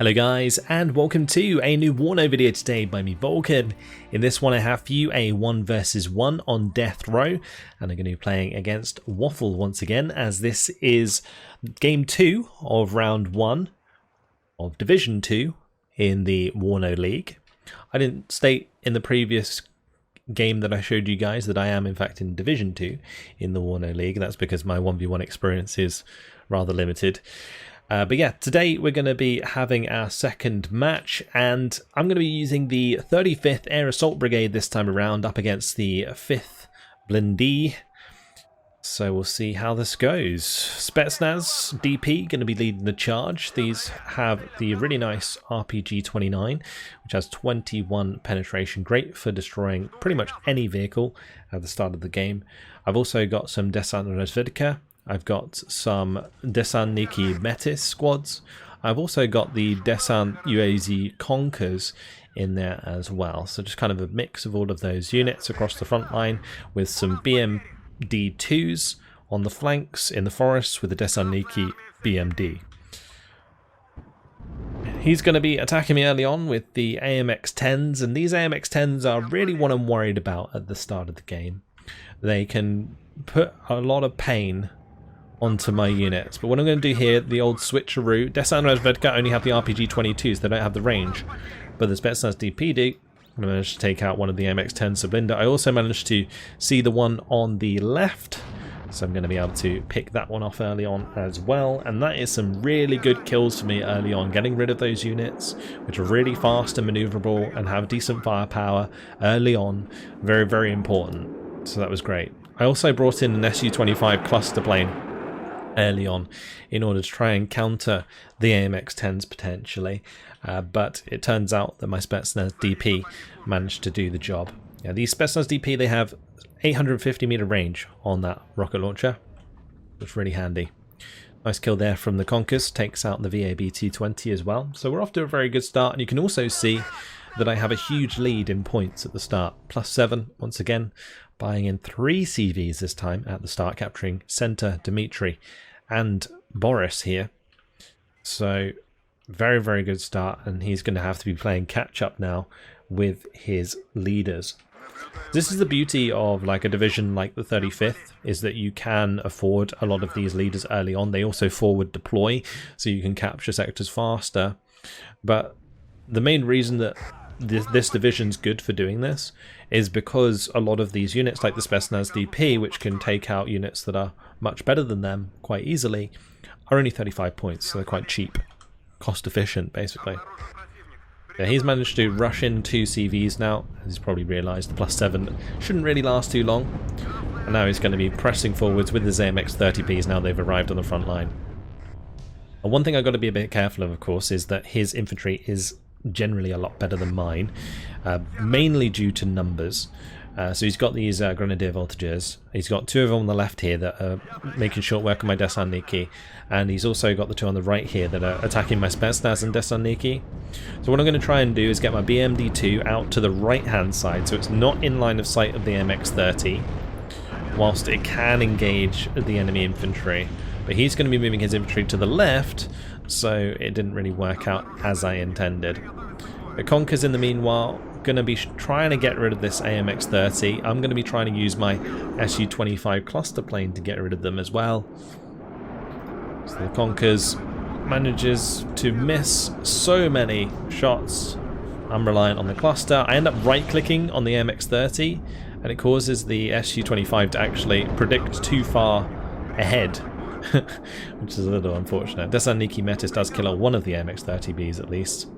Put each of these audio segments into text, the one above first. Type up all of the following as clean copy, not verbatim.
Hello guys, and welcome to a new WARNO video today by me, Vulcan. In this one I have for you a 1 versus 1 on death row, and I'm going to be playing against Waffle once again, as this is game 2 of round 1 of Division 2 in the WARNO League. I didn't state in the previous game that I showed you guys that I am in fact in Division 2 in the WARNO League. That's because my 1v1 experience is rather limited. But yeah, today we're going to be having our second match, and I'm going to be using the 35th Air Assault Brigade this time around up against the 5th Blindee. So we'll see how this goes. Spetsnaz DP going to be leading the charge. These have the really nice RPG-29, which has 21 penetration, great for destroying pretty much any vehicle at the start of the game. I've also got some Desant Razvedka. I've got some Desantniki Metis squads. I've also got the Desant UAZ Conkers in there as well. So just kind of a mix of all of those units across the front line with some BMD2s on the flanks in the forests with the Desantniki BMD. He's going to be attacking me early on with the AMX-10s, and these AMX-10s are really what I'm worried about at the start of the game. They can put a lot of pain onto my units, but what I'm going to do here, the old switcheroo, Desant Razvedka only have the RPG-22s, they don't have the range, but the Spetsnaz DP do. I managed to take out one of the MX-10 Sablinda. I also managed to see the one on the left, so I'm going to be able to pick that one off early on as well, and that is some really good kills for me early on, getting rid of those units which are really fast and maneuverable and have decent firepower early on. Very, very important, so that was great. I also brought in an Su-25 cluster plane early on in order to try and counter the AMX-10s potentially, but it turns out that my Spetsnaz DP managed to do the job. Yeah, these Spetsnaz DP, they have 850 meter range on that rocket launcher, which is really handy. Nice kill there from the Conkers, takes out the VAB T20 as well. So we're off to a very good start, and you can also see that I have a huge lead in points at the start. +7 once again, buying in 3 CVs this time at the start, capturing Center, Dimitri and Boris here. So very, very good start, and he's going to have to be playing catch up now with his leaders. This is the beauty of like a division like the 35th, is that you can afford a lot of these leaders early on. They also forward deploy, so you can capture sectors faster. But the main reason that this division's good for doing this is because a lot of these units like the Spetsnaz DP, which can take out units that are much better than them quite easily, are only 35 points, so they're quite cheap, cost efficient basically. Yeah, he's managed to rush in 2 CVs now. He's probably realised the +7 shouldn't really last too long, and now he's going to be pressing forwards with his AMX-30Ps now they've arrived on the front line. And one thing I've got to be a bit careful of course, is that his infantry is generally a lot better than mine, mainly due to numbers. So he's got these Grenadier Voltigeurs. He's got 2 of them on the left here that are making short work of my Desantniki, and he's also got the 2 on the right here that are attacking my Spetsnaz and Desantniki. So what I'm going to try and do is get my BMD2 out to the right hand side, so it's not in line of sight of the MX-30, whilst it can engage the enemy infantry. But he's going to be moving his infantry to the left, so it didn't really work out as I intended. The Conkers in the meanwhile going to be trying to get rid of this AMX-30. I'm going to be trying to use my Su-25 cluster plane to get rid of them as well. So the Conkers manages to miss so many shots. I'm reliant on the cluster. I end up right-clicking on the AMX-30, and it causes the Su-25 to actually predict too far ahead, which is a little unfortunate. Desantniki Metis does kill one of the MX-30Bs at least.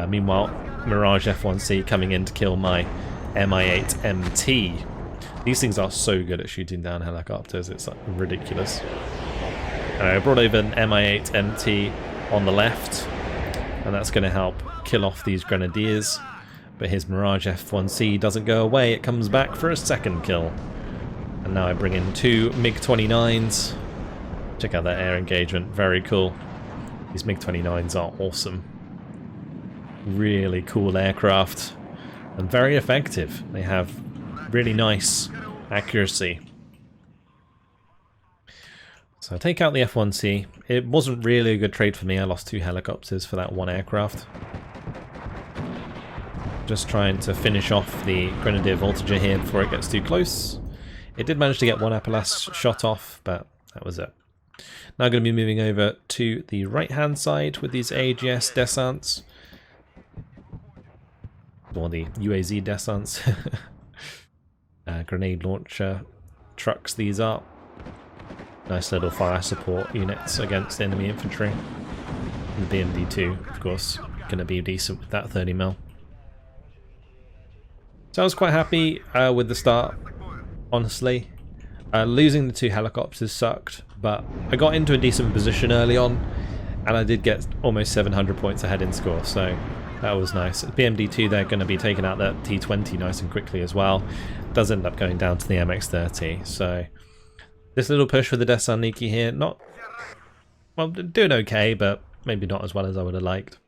Meanwhile, Mirage F1C coming in to kill my Mi-8 MT. These things are so good at shooting down helicopters, it's like ridiculous. I brought over an Mi-8 MT on the left, and that's going to help kill off these Grenadiers. But his Mirage F1C doesn't go away, it comes back for a second kill. And now I bring in 2 MiG-29s. Check out that air engagement, very cool. These MiG-29s are awesome. Really cool aircraft and very effective. They have really nice accuracy. So I take out the F1C. It wasn't really a good trade for me. I lost 2 helicopters for that 1 aircraft. Just trying to finish off the Grenadier Voltager here before it gets too close. It did manage to get 1 Appalachian shot off, but that was it. Now I'm going to be moving over to the right-hand side with these AGS descents. Or the UAZ descents. Grenade launcher trucks these up. Nice little fire support units against enemy infantry. And the BMD-2, of course, going to be decent with that 30mm. So I was quite happy with the start, honestly. Losing the 2 helicopters sucked, but I got into a decent position early on, and I did get almost 700 points ahead in score, so that was nice. BMD-2, they're going to be taking out that T-20 nice and quickly as well. Does end up going down to the MX-30, so this little push with the Desaniki here, not, well, doing okay, but maybe not as well as I would have liked.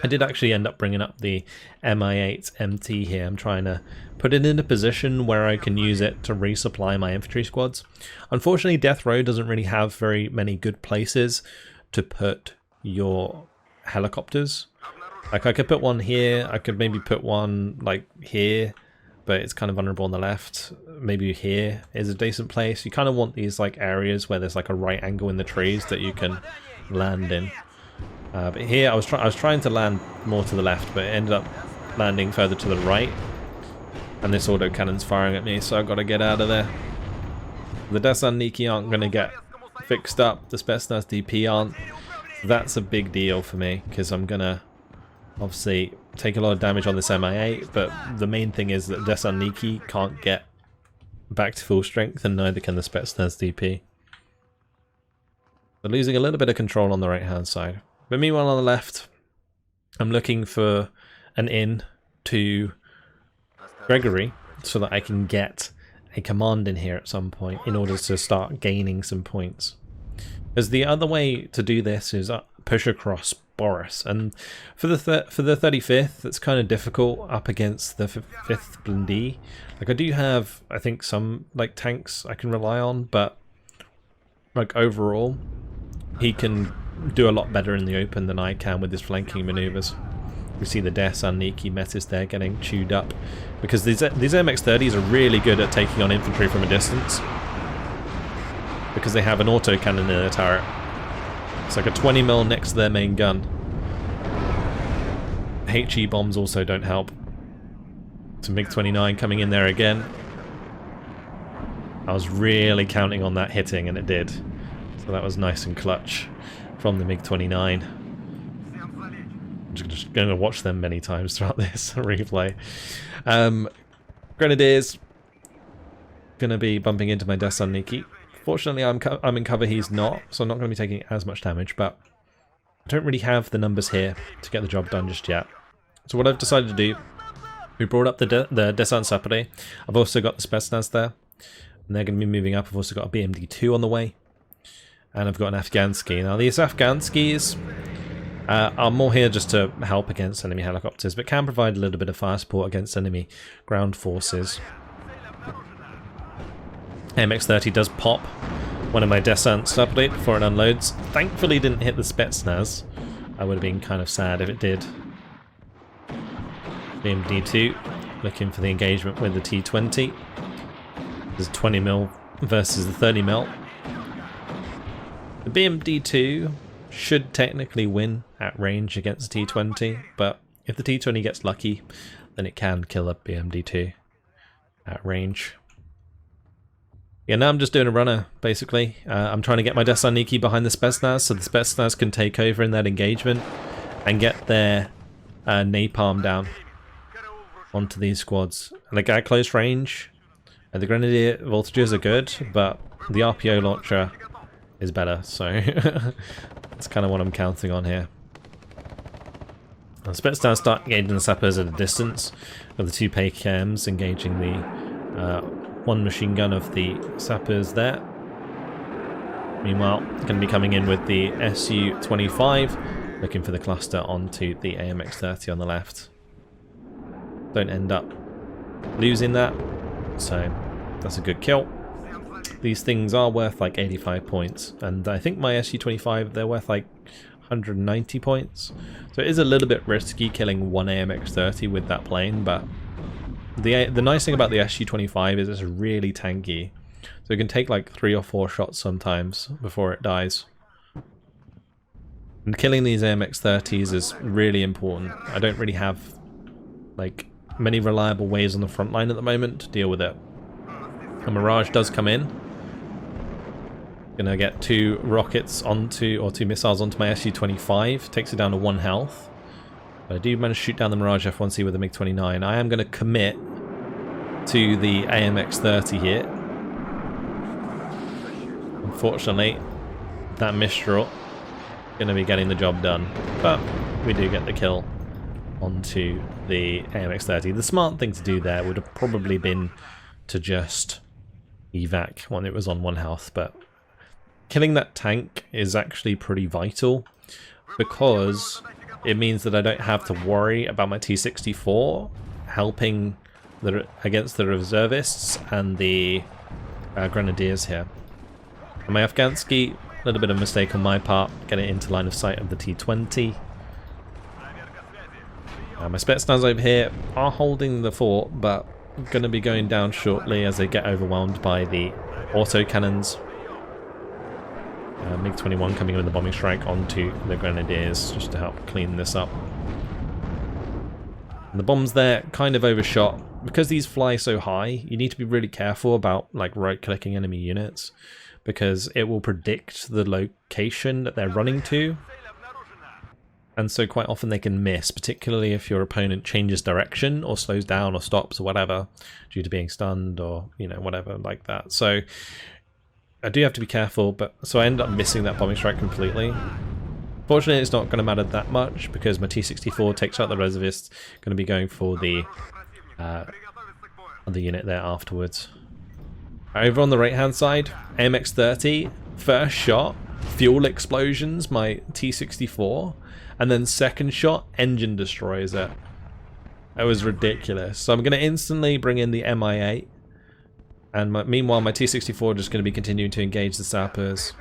I did actually end up bringing up the Mi-8 MT here. I'm trying to put it in a position where I can use it to resupply my infantry squads. Unfortunately, Death Row doesn't really have very many good places to put your helicopters. Like, I could put one here, I could maybe put one like here, but it's kind of vulnerable on the left. Maybe here is a decent place. You kind of want these like areas where there's like a right angle in the trees that you can land in. But here I was trying to land more to the left, but it ended up landing further to the right. And this autocannon's firing at me, so I've got to get out of there. The Desaniki aren't going to get fixed up. The Spetsnaz DP aren't. That's a big deal for me, because I'm going to obviously take a lot of damage on this Mi-8, but the main thing is that Desaniki can't get back to full strength, and neither can the Spetsnaz DP. They're losing a little bit of control on the right hand side. But meanwhile on the left, I'm looking for an in to Gregory so that I can get a command in here at some point in order to start gaining some points. Because the other way to do this is push across Boris, and for the 35th, it's kind of difficult up against the 5th Blindee. Like, I do have, I think, some like tanks I can rely on, but like overall, he can do a lot better in the open than I can with his flanking maneuvers. We see the Desaniki Metis there getting chewed up because these MX-30s are really good at taking on infantry from a distance because they have an autocannon in their turret. It's like a 20mm next to their main gun. HE bombs also don't help. It's a MiG-29 coming in there again. I was really counting on that hitting, and it did. So that was nice and clutch from the MiG-29. I'm just going to watch them many times throughout this replay. Grenadiers going to be bumping into my Desaniki. Fortunately, I'm in cover, he's not, so I'm not going to be taking as much damage, but I don't really have the numbers here to get the job done just yet. So what I've decided to do, we brought up the Descent Sapere. I've also got the Spetsnaz there, and they're going to be moving up. I've also got a BMD-2 on the way, and I've got an Afghansky. Now these Afghanskys are more here just to help against enemy helicopters, but can provide a little bit of fire support against enemy ground forces. MX-30 does pop one of my Descent Sapere before it unloads. Thankfully didn't hit the Spetsnaz. I would have been kind of sad if it did. BMD-2 looking for the engagement with the T-20. There's 20mm versus the 30mm. The BMD-2 should technically win at range against the T-20, but if the T-20 gets lucky, then it can kill a BMD-2 at range. Yeah, now I'm just doing a runner, basically. I'm trying to get my Desaniki behind the Spetsnaz so the Spetsnaz can take over in that engagement and get their napalm down onto these squads. Like, at close range, the Grenadier voltages are good, but the RPO launcher is better, so that's kind of what I'm counting on here. The Spetsnaz start engaging the sappers at a distance, with the two PKMs engaging the one machine gun of the sappers there. Meanwhile, going to be coming in with the Su-25, looking for the cluster onto the AMX-30 on the left. Don't end up losing that, so that's a good kill. these things are worth like 85 points, and I think my SU-25, they're worth like 190 points. So it is a little bit risky killing one AMX-30 with that plane, but the nice thing about the SU-25 is it's really tanky. So it can take like 3 or 4 shots sometimes before it dies. And killing these AMX-30s is really important. I don't really have like many reliable ways on the front line at the moment to deal with it. A Mirage does come in. Gonna get 2 rockets onto, or 2 missiles onto my SU-25. Takes it down to 1 health. But I do manage to shoot down the Mirage F1C with a MiG-29. I am gonna commit to the AMX-30 here. Unfortunately, that Mistral gonna be getting the job done. But we do get the kill onto the AMX-30. The smart thing to do there would have probably been to just evac when it was on 1 health, but killing that tank is actually pretty vital because it means that I don't have to worry about my T-64 helping against the reservists and the grenadiers here. And my Afghansky, a little bit of a mistake on my part, get it into line of sight of the T-20. My Spetsnaz over here are holding the fort, but going to be going down shortly as they get overwhelmed by the autocannons. MiG-21 coming in with the bombing strike onto the grenadiers just to help clean this up. And the bombs there kind of overshot. Because these fly so high, you need to be really careful about like right-clicking enemy units, because it will predict the location that they're running to. And so quite often they can miss, particularly if your opponent changes direction or slows down or stops or whatever due to being stunned or, you know, whatever like that. So I do have to be careful, but so I end up missing that bombing strike completely. Fortunately, it's not going to matter that much because my T-64 takes out the reservists, going to be going for the other unit there afterwards. Over on the right-hand side, AMX-30, first shot, fuel explosions, my T-64. And then second shot, engine destroys it. That was ridiculous. So I'm going to instantly bring in the Mi-8. And meanwhile, my T-64 just going to be continuing to engage the sappers.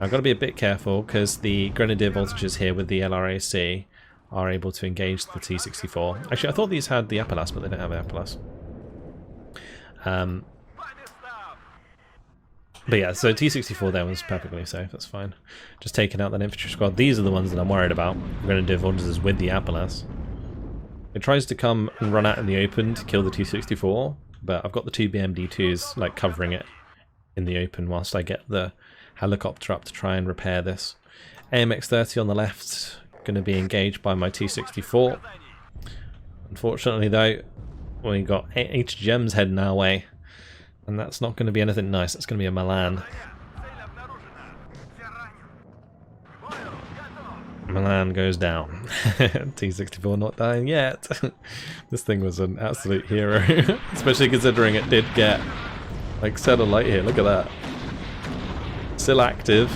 I've got to be a bit careful because the grenadier voltages here with the LRAC are able to engage the T-64. Actually, I thought these had the Apalas, but they don't have Apalas. But yeah, so T-64 there was perfectly safe, that's fine. Just taking out that infantry squad. These are the ones that I'm worried about. We're going to do voltages with the Apalas. It tries to come and run out in the open to kill the T-64, but I've got the 2 BMD-2s like covering it in the open whilst I get the helicopter up to try and repair this. AMX-30 on the left, going to be engaged by my T-64. Unfortunately though, we got HGMs heading our way. And that's not going to be anything nice, it's going to be a Milan. Milan goes down. T-64 not dying yet. This thing was an absolute hero. Especially considering it did get like satellite here, look at that. Still active.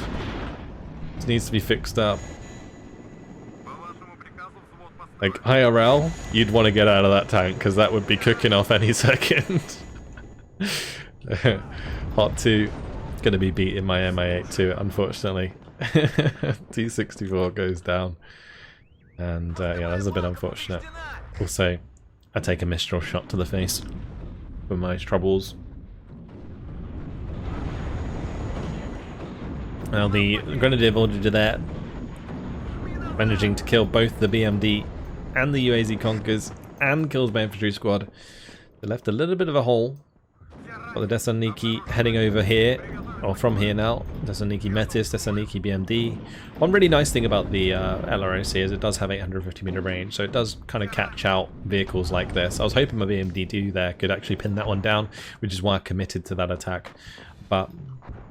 This needs to be fixed up. Like IRL, you'd want to get out of that tank because that would be cooking off any second. Hot 2 gonna be beating my Mi-8 too, unfortunately. T-64 goes down, and yeah, that's a bit unfortunate. Also, I take a Mistral shot to the face for my troubles. Now the Grenadier Voltige there, managing to kill both the BMD and the UAZ Conkers, and kills my infantry squad. They left a little bit of a hole. Got the Thessaloniki heading over here, or from here now. Thessaloniki Metis, Thessaloniki BMD. One really nice thing about the LRAC is it does have 850 meter range, so it does kind of catch out vehicles like this. I was hoping my BMD-2 there could actually pin that one down, which is why I committed to that attack. But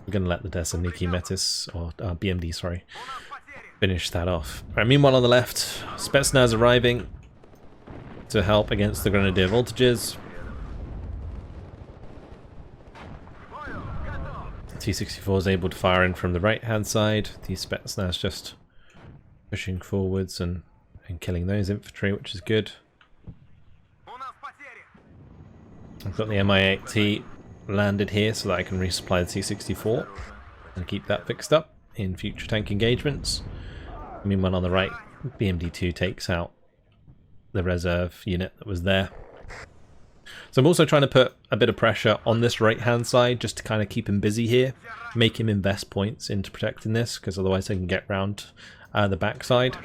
we're going to let the Thessaloniki Metis, or BMD, sorry, finish that off. Right, meanwhile on the left, Spetsnaz arriving to help against the Grenadier Voltages. T-64 is able to fire in from the right hand side. The Spetsnaz just pushing forwards and killing those infantry, which is good. I've got the Mi-8T landed here so that I can resupply the T-64 and keep that fixed up in future tank engagements. Meanwhile on the right, BMD-2 takes out the reserve unit that was there. So I'm also trying to put a bit of pressure on this right hand side just to kind of keep him busy here, make him invest points into protecting this, because otherwise I can get round the backside.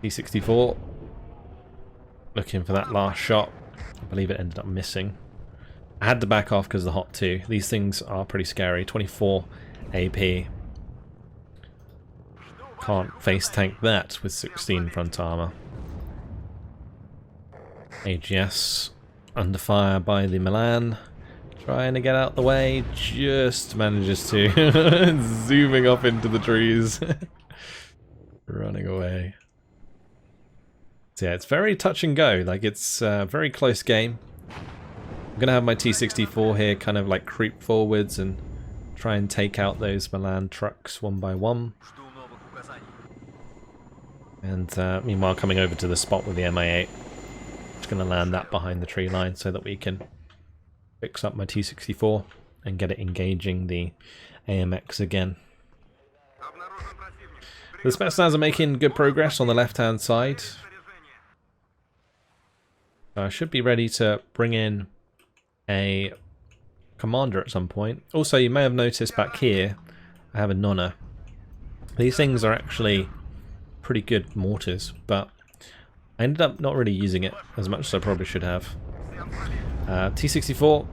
T-64 looking for that last shot. I believe it ended up missing. I had to back off because of the Hot 2. These things are pretty scary. 24 AP. Can't face tank that with 16 front armor. AGS under fire by the Milan. Trying to get out the way. Just manages to. Zooming off into the trees. Running away. So yeah, it's very touch and go. Like, it's a very close game. I'm going to have my T-64 here kind of like creep forwards and try and take out those Milan trucks one by one. And meanwhile coming over to the spot with the MI-8. Just going to land that behind the tree line so that we can fix up my T-64 and get it engaging the AMX again. The Spetsnaz are making good progress on the left hand side. I should be ready to bring in a commander at some point. Also, you may have noticed back here, I have a Nonna. These things are actually pretty good mortars, but I ended up not really using it as much as I probably should have. T-64,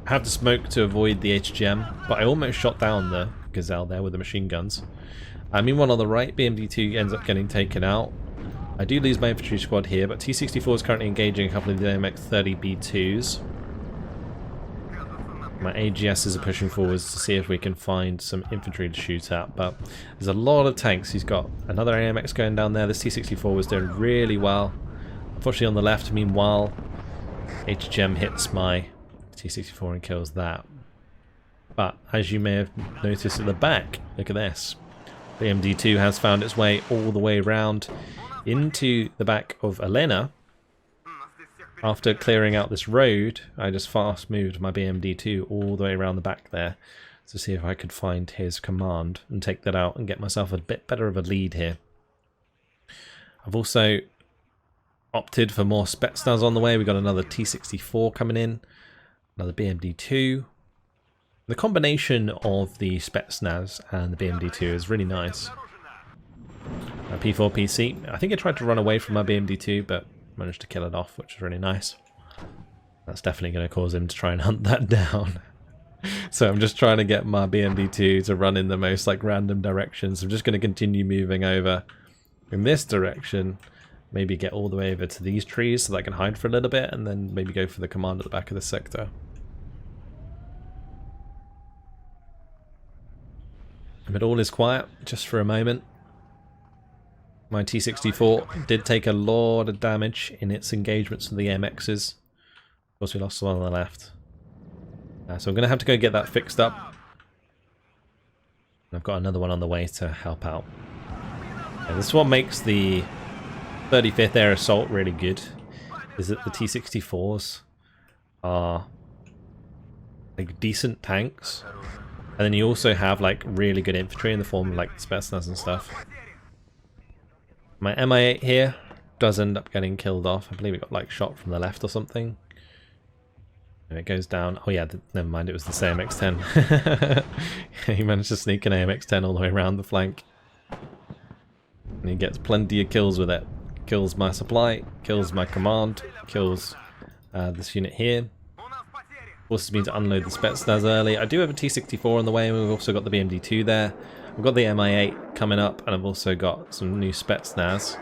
I have to smoke to avoid the HGM, but I almost shot down the Gazelle there with the machine guns. Meanwhile on the right, BMD-2 ends up getting taken out. I do lose my infantry squad here, but T-64 is currently engaging a couple of the AMX-30B2s. My AGSs are pushing forwards to see if we can find some infantry to shoot at, but there's a lot of tanks. He's got another AMX going down there. This T-64 was doing really well. Unfortunately on the left, meanwhile, HGM hits my T-64 and kills that. But as you may have noticed at the back, look at this. The MD2 has found its way all the way around into the back of Elena. After clearing out this road, I just fast moved my BMD2 all the way around the back there to see if I could find his command and take that out and get myself a bit better of a lead here. I've also opted for more Spetsnaz on the way. We've got another T-64 coming in, another BMD2. The combination of the Spetsnaz and the BMD2 is really nice. P4 PC. I think I tried to run away from my BMD2, but managed to kill it off, which is really nice. That's definitely going to cause him to try and hunt that down. So I'm just trying to get my BMD2 to run in the most like random directions. I'm just going to continue moving over in this direction. Maybe get all the way over to these trees so that I can hide for a little bit, and then maybe go for the command at the back of the sector. But all is quiet, just for a moment. My T-64 did take a lot of damage in its engagements with the MXs. Of course we lost the one on the left. So I'm going to have to go get that fixed up. I've got another one on the way to help out. This is what makes the 35th Air Assault really good, is that the T-64s are like decent tanks. And then you also have like really good infantry in the form of like Spetsnaz and stuff. My MI-8 here does end up getting killed off. I believe it got like shot from the left or something. And it goes down. Oh yeah, never mind, it was the AMX-10. He managed to sneak an AMX-10 all the way around the flank. And he gets plenty of kills with it. Kills my supply, kills my command, kills this unit here. Forces me to unload the Spetsnaz early. I do have a T-64 on the way, and we've also got the BMD-2 there. I've got the MI-8 coming up, and I've also got some new Spetsnaz.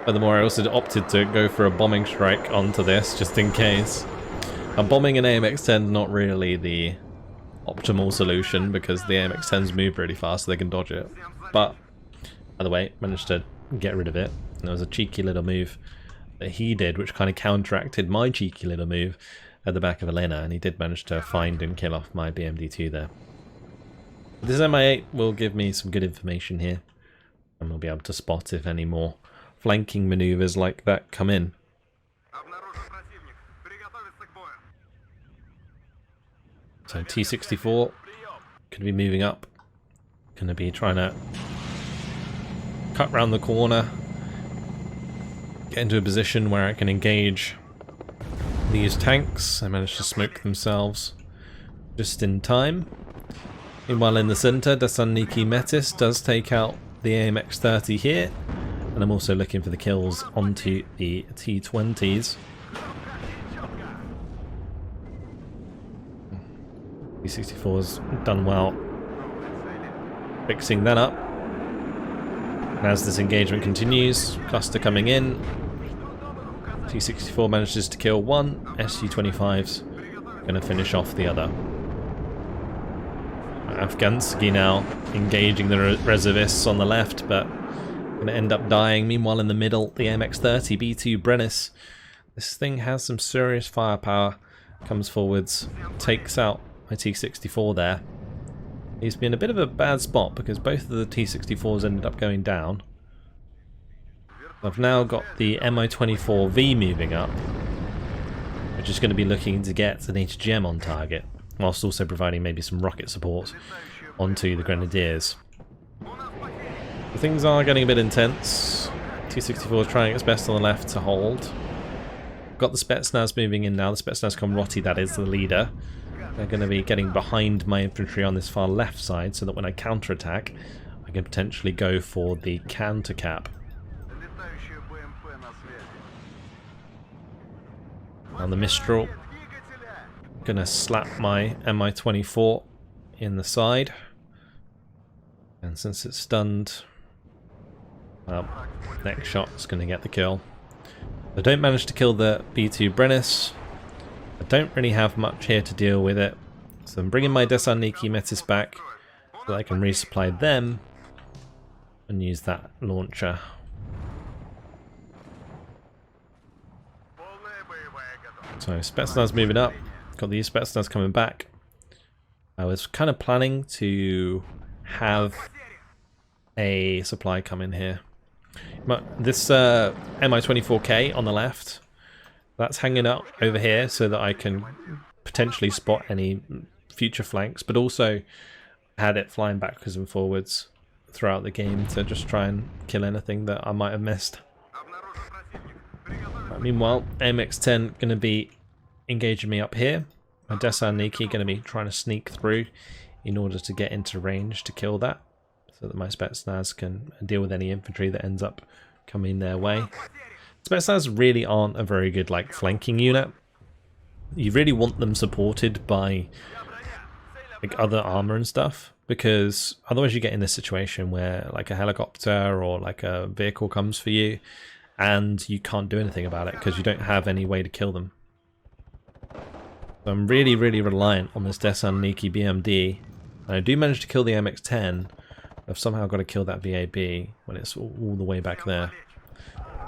Furthermore, I also opted to go for a bombing strike onto this, just in case. Bombing an AMX-10 is not really the optimal solution, because the AMX-10s move really fast, so they can dodge it. But, by the way, managed to get rid of it. And there was a cheeky little move that he did, which kind of counteracted my cheeky little move at the back of Elena, and he did manage to find and kill off my BMD-2 there. This MI-8 will give me some good information here, and we'll be able to spot if any more flanking maneuvers like that come in. So T-64 going to be moving up. Going to be trying to cut round the corner. Get into a position where I can engage these tanks. I managed to smoke themselves just in time. Meanwhile in the center, Desanniki Metis does take out the AMX-30 here. And I'm also looking for the kills onto the T-20s. T-64's done well fixing that up. And as this engagement continues, cluster coming in. T-64 manages to kill one, Su-25's going to finish off the other. Afghansky now engaging the reservists on the left, but going to end up dying. Meanwhile in the middle, the MX-30 B2 Brennis. This thing has some serious firepower. Comes forwards, takes out my T-64 there. He's been a bit of a bad spot because both of the T-64s ended up going down. I've now got the Mi-24V moving up, which is going to be looking to get an HGM on target, whilst also providing maybe some rocket support onto the Grenadiers. Things are getting a bit intense. T-64 is trying its best on the left to hold. Got the Spetsnaz moving in now, the Spetsnaz Komroty, that is the leader. They're going to be getting behind my infantry on this far left side so that when I counterattack, I can potentially go for the counter cap. On the Mistral, going to slap my Mi-24 in the side. And since it's stunned, well, next shot's going to get the kill. I don't manage to kill the B2 Brennis. I don't really have much here to deal with it, so I'm bringing my Desanniki Metis back so that I can resupply them and use that launcher. So Spetsnaz moving up, got the Spetsnaz coming back. I was kind of planning to have a supply come in here. This Mi-24K on the left, that's hanging up over here so that I can potentially spot any future flanks, but also had it flying backwards and forwards throughout the game to just try and kill anything that I might have missed. Meanwhile, AMX-10 going to be engaging me up here. My Desanniki going to be trying to sneak through in order to get into range to kill that, so that my Spetsnaz can deal with any infantry that ends up coming their way. Spetsnaz really aren't a very good flanking unit. You really want them supported by other armor and stuff, because otherwise you get in this situation where a helicopter or a vehicle comes for you and you can't do anything about it because you don't have any way to kill them. So I'm really reliant on this Desanniki BMD. And I do manage to kill the MX-10. I've somehow got to kill that VAB when it's all the way back there.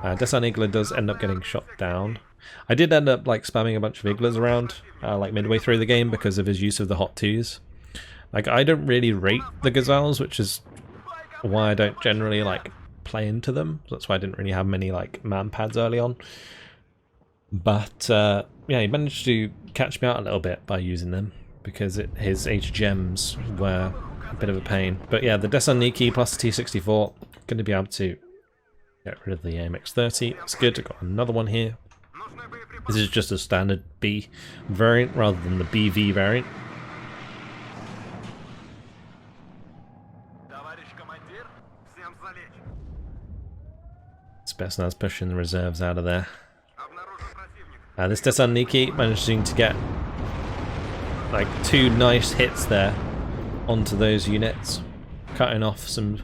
Desannigler does end up getting shot down. I did end up spamming a bunch of Iglers around midway through the game because of his use of the Hot 2s. I don't really rate the Gazelles, which is why I don't generally play into them. So that's why I didn't really have many man pads early on. But yeah, he managed to catch me out a little bit by using them because his HGMs were a bit of a pain. But yeah, the Desanniki plus the T-64 going to be able to get rid of the AMX-30. It's good. I've got another one here. This is just a standard B variant rather than the BV variant. Spetsnaz pushing the reserves out of there. This Desanniki managing to get two nice hits there onto those units, cutting off some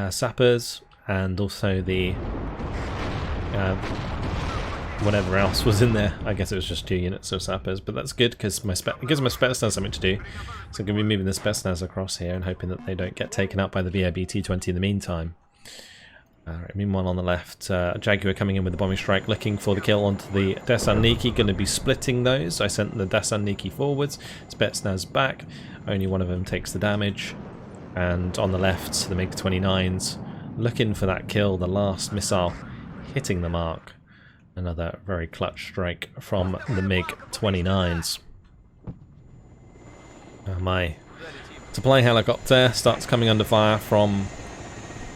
sappers and also the whatever else was in there. I guess it was just 2 units of sappers, but that's good because it gives my Spetsnaz something to do. So I'm going to be moving the Spetsnaz across here and hoping that they don't get taken out by the VAB T-20 in the meantime. Alright, meanwhile on the left, Jaguar coming in with the bombing strike, looking for the kill onto the Desanniki, going to be splitting those. I sent the Desanniki forwards, Spetsnaz back, only one of them takes the damage. And on the left, the MiG-29s looking for that kill, the last missile hitting the mark. Another very clutch strike from the MiG-29s. My supply helicopter starts coming under fire from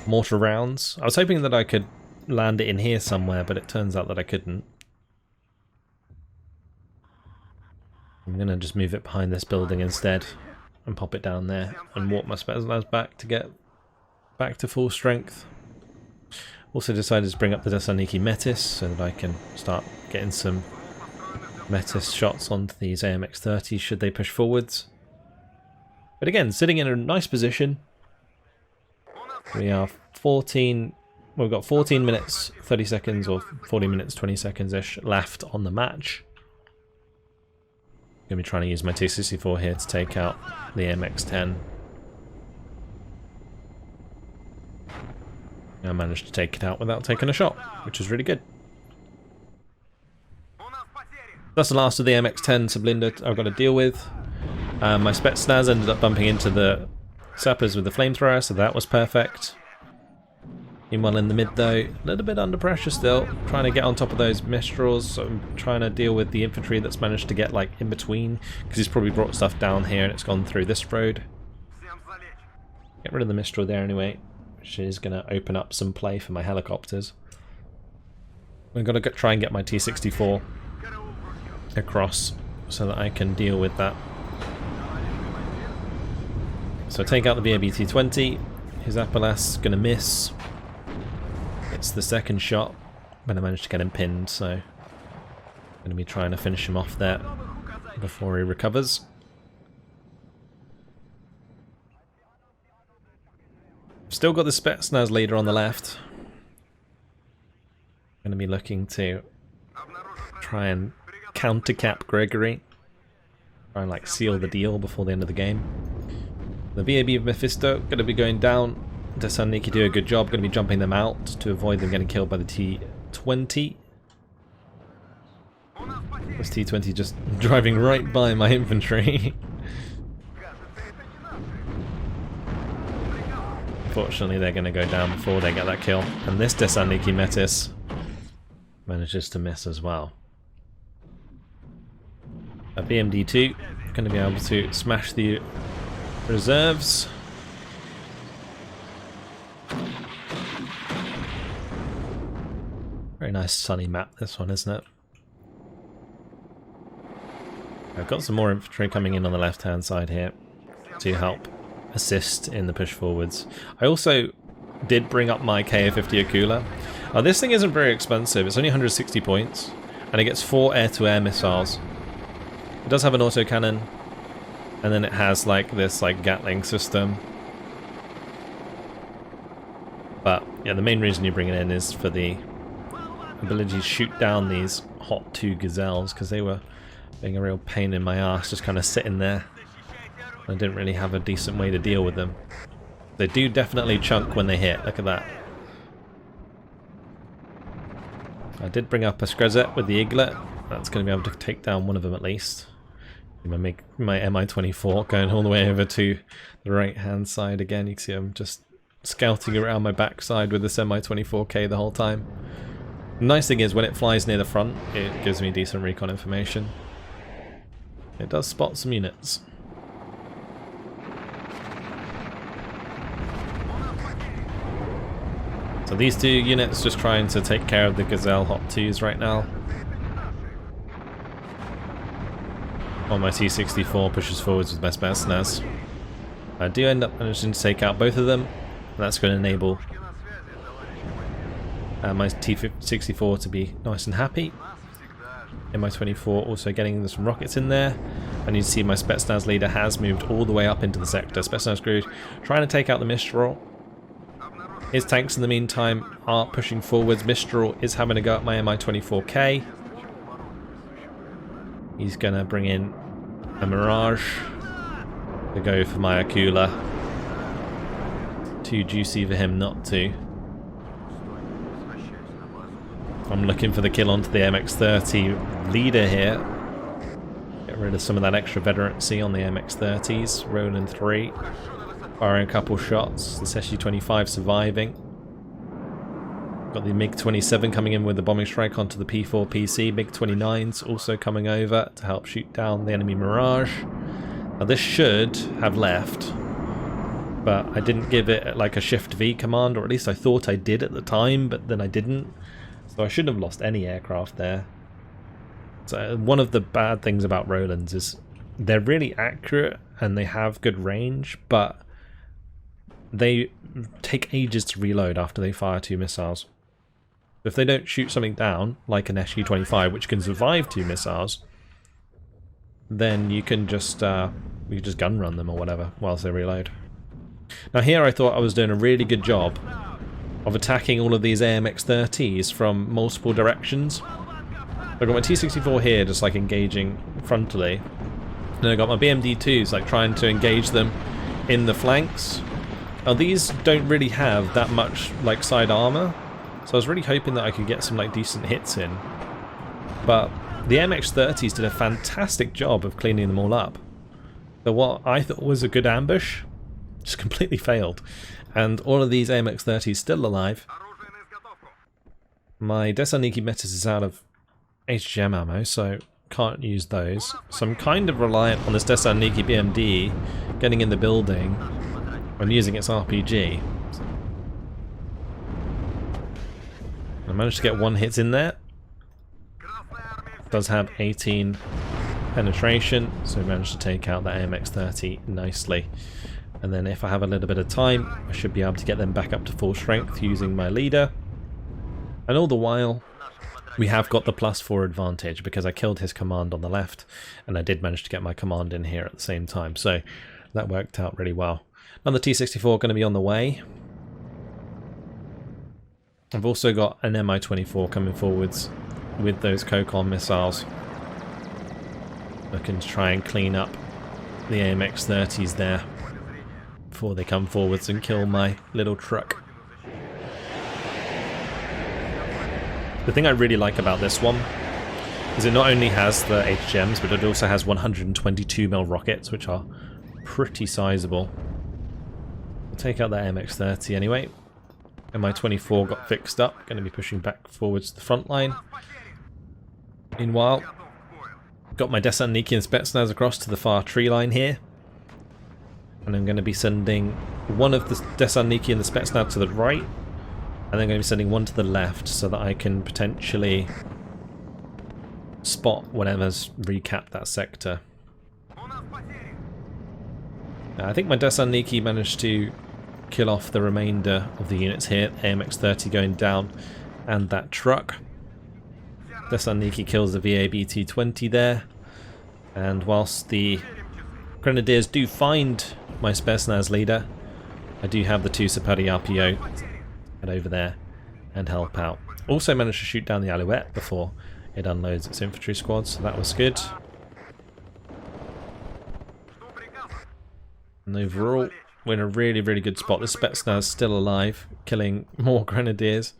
mortar rounds. I was hoping that I could land it in here somewhere, but it turns out that I couldn't. I'm going to just move it behind this building instead and pop it down there and walk my specialized back to get back to full strength. Also decided to bring up the Thessaloniki Metis so that I can start getting some Metis shots onto these AMX-30s should they push forwards. But again, sitting in a nice position. We are 14... We've got 14 minutes, 30 seconds, or 40 minutes, 20 seconds-ish left on the match. I'm going to be trying to use my T64 here to take out the MX-10. I managed to take it out without taking a shot, which is really good. That's the last of the MX-10 Sublinder I've got to deal with. My Spetsnaz ended up bumping into the sappers with the flamethrower, so that was perfect. Meanwhile in the mid though, a little bit under pressure still, trying to get on top of those Mistrals, so I'm trying to deal with the infantry that's managed to get like in between, because he's probably brought stuff down here and it's gone through this road. Get rid of the Mistral there anyway, which is going to open up some play for my helicopters. I'm going to try and get my T64 across so that I can deal with that. So take out the VAB-T20, his Apalas going to miss. It's the second shot, but I managed to get him pinned, so I'm going to be trying to finish him off there before he recovers. Still got the Spetsnaz leader on the left. I'm going to be looking to try and counter-cap Gregory. Try and like seal the deal before the end of the game. The VAB of Mephisto going to be going down. Thessaloniki do a good job, going to be jumping them out to avoid them getting killed by the T20. This T20 just driving right by my infantry. Unfortunately they're going to go down before they get that kill. And this Thessaloniki Metis manages to miss as well. A BMD2 going to be able to smash the reserves. Very nice sunny map this one, isn't it? I've got some more infantry coming in on the left hand side here to help assist in the push forwards. I also did bring up my KA-50 Akula. This thing isn't very expensive, it's only 160 points and it gets 4 air-to-air missiles. It does have an autocannon and then it has like this like Gatling system. But yeah, the main reason you bring it in is for the ability to shoot down these Hot 2 Gazelles, because they were being a real pain in my ass just kind of sitting there. I didn't really have a decent way to deal with them. They do definitely chunk when they hit, look at that. I did bring up a Skrezet with the Eaglet. That's going to be able to take down one of them at least. My Mi-24 going all the way over to the right hand side again. You can see I'm just scouting around my backside with this Mi-24K the whole time. The nice thing is when it flies near the front, it gives me decent recon information. It does spot some units. So these two units just trying to take care of the Gazelle Hot 2s right now. While my T64 pushes forwards with my Spetsnaz. I do end up managing to take out both of them. And that's going to enable my T64 to be nice and happy. Mi-24 also getting some rockets in there. And you see my Spetsnaz leader has moved all the way up into the sector. Spetsnaz crew trying to take out the Mistral. His tanks in the meantime are pushing forwards. Mistral is having to go at my Mi-24K. He's going to bring in a Mirage to go for my Akula. Too juicy for him not to. I'm looking for the kill onto the MX-30 leader here. Get rid of some of that extra veterancy on the MX-30s. Roland 3. Firing a couple shots. The Seshi-25 surviving. Got the MiG-27 coming in with the bombing strike onto the P4 PC. MiG-29's also coming over to help shoot down the enemy Mirage. Now this should have left, but I didn't give it like a Shift V command, or at least I thought I did at the time, but then I didn't. So I shouldn't have lost any aircraft there. So one of the bad things about Rolands is they're really accurate and they have good range, but they take ages to reload after they fire 2 missiles. If they don't shoot something down, like an SU-25, which can survive 2 missiles, then you can just gun run them or whatever whilst they reload. Now here I thought I was doing a really good job of attacking all of these AMX-30s from multiple directions. I've got my T-64 here just like engaging frontally. And then I got my BMD-2s like trying to engage them in the flanks. Now these don't really have that much like side armor, so I was really hoping that I could get some like decent hits in. But the MX-30s did a fantastic job of cleaning them all up. So what I thought was a good ambush just completely failed. And all of these AMX-30s still alive. My Desaniki Metis is out of HGM ammo, so can't use those. So I'm kind of reliant on this Desaniki BMD getting in the building and using its RPG. I managed to get 1 hit in there. It does have 18 penetration, so I managed to take out that AMX-30 nicely. And then if I have a little bit of time, I should be able to get them back up to full strength using my leader. And all the while, we have got the +4 advantage because I killed his command on the left, and I did manage to get my command in here at the same time. So that worked out really well. Another T-64 going to be on the way. I've also got an Mi-24 coming forwards with those Kokon missiles. Looking to try and clean up the AMX-30s there before they come forwards and kill my little truck. The thing I really like about this one is it not only has the HGMs, but it also has 122mm rockets, which are pretty sizable. I'll take out that MX-30 anyway. And my 24 got fixed up, going to be pushing back forwards to the front line. Meanwhile, got my Desaniki and Spetsnaz across to the far tree line here. And I'm going to be sending one of the Desaniki and the Spetsnaz to the right. And then I'm going to be sending one to the left so that I can potentially spot whatever's recapped that sector. I think my Desaniki managed to kill off the remainder of the units here. AMX-30 going down and that truck. Desaniki kills the VAB-T-20 there. And whilst the Grenadiers do find my Spetsnaz leader, I do have the 2 Sapari RPO head over there and help out. Also managed to shoot down the Alouette before it unloads its infantry squad, so that was good. And overall, we're in a really, really good spot. The Spetsnaz still alive, killing more Grenadiers.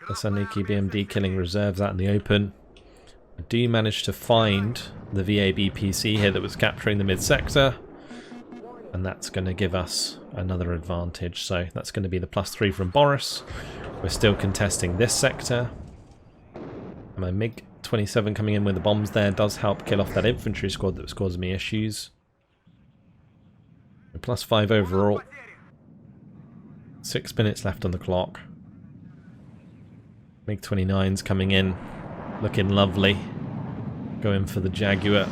The Saniki BMD killing reserves out in the open. I do manage to find the VAB PC here that was capturing the mid-sector. And that's going to give us another advantage. So that's going to be the +3 from Boris. We're still contesting this sector. And my MiG-27 coming in with the bombs there does help kill off that infantry squad that was causing me issues. +5 overall. 6 minutes left on the clock. MiG-29's coming in, looking lovely. Going for the Jaguar.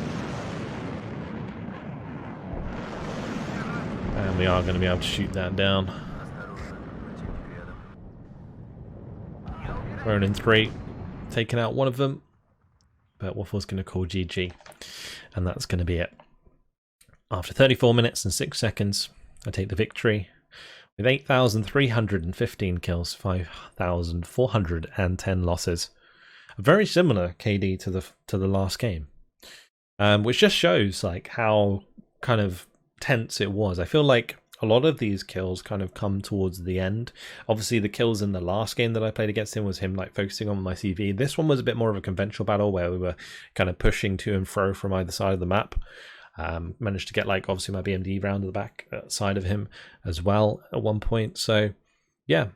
And we are going to be able to shoot that down. Ronin 3, taking out one of them. But Waffle's going to call GG. And that's going to be it. After 34 minutes and 6 seconds, I take the victory with 8,315 kills, 5,410 losses. A very similar KD to the last game, which just shows like how kind of tense it was. I feel like a lot of these kills kind of come towards the end. Obviously, the kills in the last game that I played against him was him like focusing on my CV. This one was a bit more of a conventional battle where we were kind of pushing to and fro from either side of the map. Managed to get like obviously my BMD round to the back side of him as well at one point. So yeah,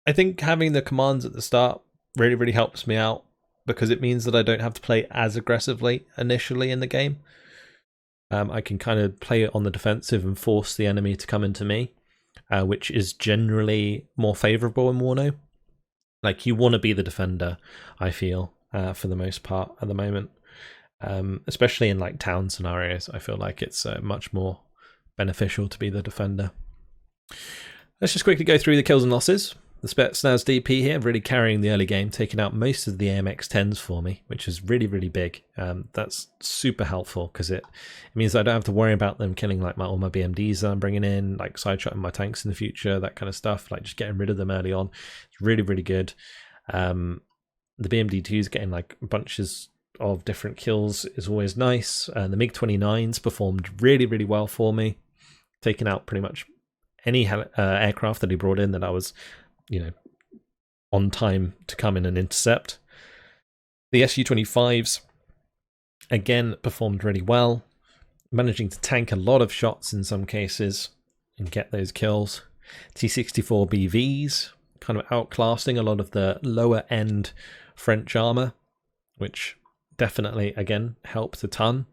I think having the commands at the start really, really helps me out because it means that I don't have to play as aggressively initially in the game. I can kind of play it on the defensive and force the enemy to come into me, which is generally more favourable in WARNO. Like, you want to be the defender, I feel, for the most part at the moment. Especially in like town scenarios, I feel like it's much more beneficial to be the defender. Let's just quickly go through the kills and losses. The Spetsnaz DP here really carrying the early game, taking out most of the AMX-10s for me, which is really, really big. That's super helpful because it means I don't have to worry about them killing like all my BMDs that I'm bringing in, like side-shotting my tanks in the future, that kind of stuff, like just getting rid of them early on. It's really, really good. The BMD2s getting like bunches of different kills is always nice. The MiG-29s performed really, really well for me, taking out pretty much any aircraft that he brought in that I was, on time to come in and intercept. The Su-25s again performed really well, managing to tank a lot of shots in some cases and get those kills. T-64 BVs kind of outclassing a lot of the lower end French armor, which definitely again helped a ton.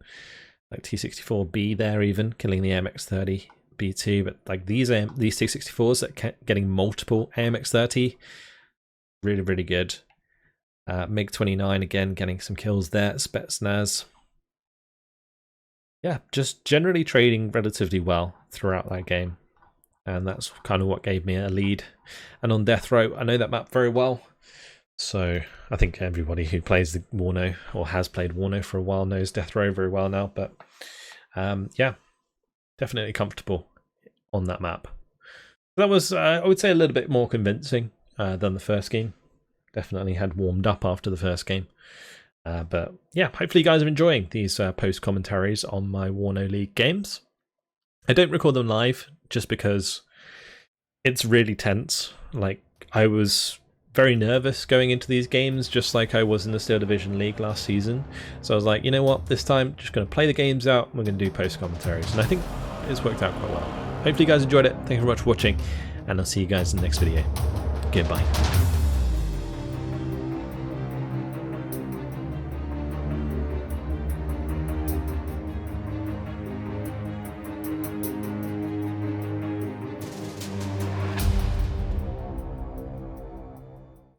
Like T-64B there, even killing the AMX-30 B2, but like these T-64s that kept getting multiple AMX-30, really, really good. MiG-29 again getting some kills there. Spetsnaz, yeah, just generally trading relatively well throughout that game, and that's kind of what gave me a lead. And on Death Row, I know that map very well, so I think everybody who plays the WARNO or has played WARNO for a while knows Death Row very well now. But yeah, definitely comfortable on that map. That was, I would say, a little bit more convincing than the first game. Definitely had warmed up after the first game. But yeah, hopefully you guys are enjoying these post commentaries on my WARNO League games. I don't record them live just because it's really tense. Like, I was very nervous going into these games, just like I was in the Steel Division League last season. So I was like, you know what, this time just going to play the games out and we're going to do post commentaries, and I think it's worked out quite well. Hopefully you guys enjoyed it. Thank you very much for watching, and I'll see you guys in the next video. Goodbye.